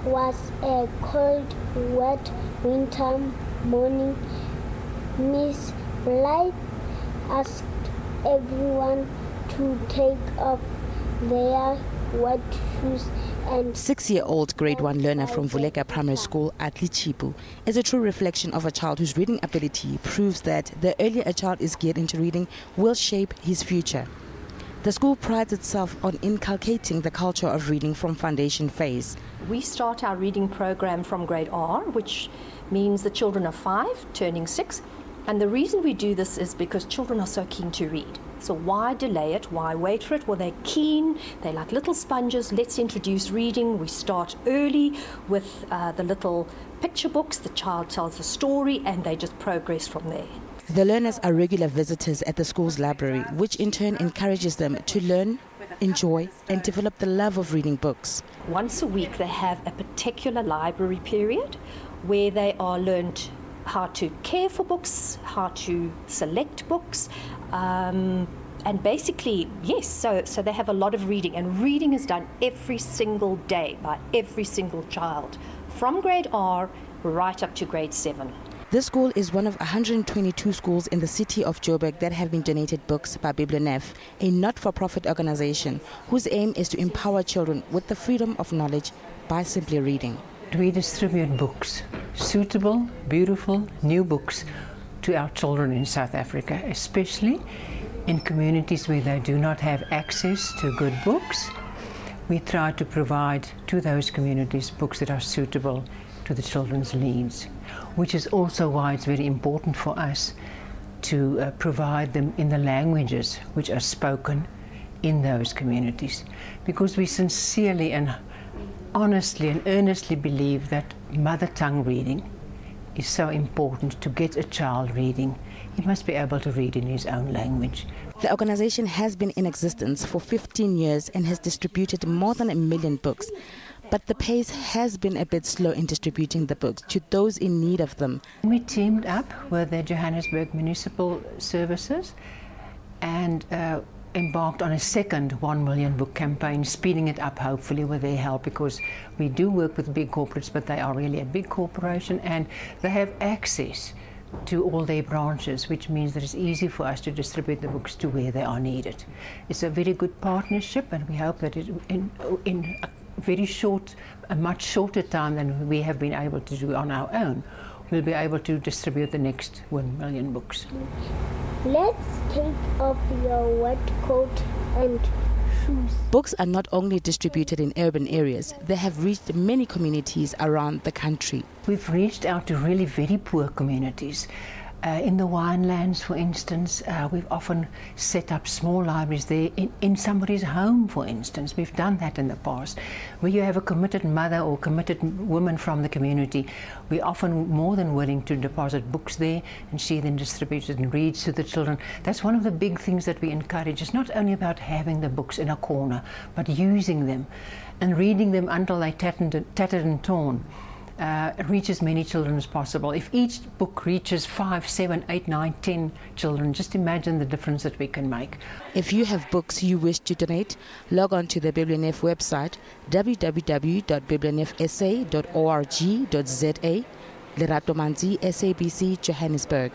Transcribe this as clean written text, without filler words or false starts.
was a cold, wet winter morning. Miss Blythe asked everyone to take off their wet shoes and 6-year-old grade 1 learner from Vuleka Primary School at Lichipu is a true reflection of a child whose reading ability proves that the earlier a child is geared into reading will shape his future. The school prides itself on inculcating the culture of reading from foundation phase. We start our reading program from grade R, which means the children are 5, turning 6. And the reason we do this is because children are so keen to read. So why delay it? Why wait for it? Well, they're keen. They're like little sponges. Let's introduce reading. We start early with the little picture books. The child tells a story and they just progress from there. The learners are regular visitors at the school's library, which in turn encourages them to learn, enjoy and develop the love of reading books. Once a week they have a particular library period where they are learned how to care for books, how to select books, and basically, yes, so they have a lot of reading, and reading is done every single day by every single child, from grade R right up to grade 7. This school is one of 122 schools in the city of Joburg that have been donated books by Biblionef, a not-for-profit organization whose aim is to empower children with the freedom of knowledge by simply reading. We distribute books, suitable, beautiful, new books to our children in South Africa, especially in communities where they do not have access to good books. We try to provide to those communities books that are suitable to the children's needs, which is also why it's very important for us to provide them in the languages which are spoken in those communities, because we sincerely and honestly and earnestly believe that mother tongue reading is so important. To get a child reading, he must be able to read in his own language. The organization has been in existence for 15 years and has distributed more than 1 million books. But the pace has been a bit slow in distributing the books to those in need of them. We teamed up with the Johannesburg Municipal Services and embarked on a second 1 million book campaign, speeding it up hopefully with their help, because we do work with big corporates, but they are really a big corporation and they have access to all their branches, which means that it's easy for us to distribute the books to where they are needed. It's a very good partnership, and we hope that in a much shorter time than we have been able to do on our own, we'll be able to distribute the next 1 million books. Let's take off your wet coat and shoes. Books are not only distributed in urban areas, they have reached many communities around the country. We've reached out to really very poor communities. In the winelands, for instance, we've often set up small libraries there in somebody's home, for instance. We've done that in the past. Where you have a committed mother or committed woman from the community, we're often more than willing to deposit books there, and she then distributes it and reads to the children. That's one of the big things that we encourage. It's not only about having the books in a corner, but using them and reading them until they're tattered and torn. Reach as many children as possible. If each book reaches 5, 7, 8, 9, 10 children, just imagine the difference that we can make. If you have books you wish to donate, log on to the Biblionef website www.biblionefsa.org.za. Lerato Manzi, SABC, Johannesburg.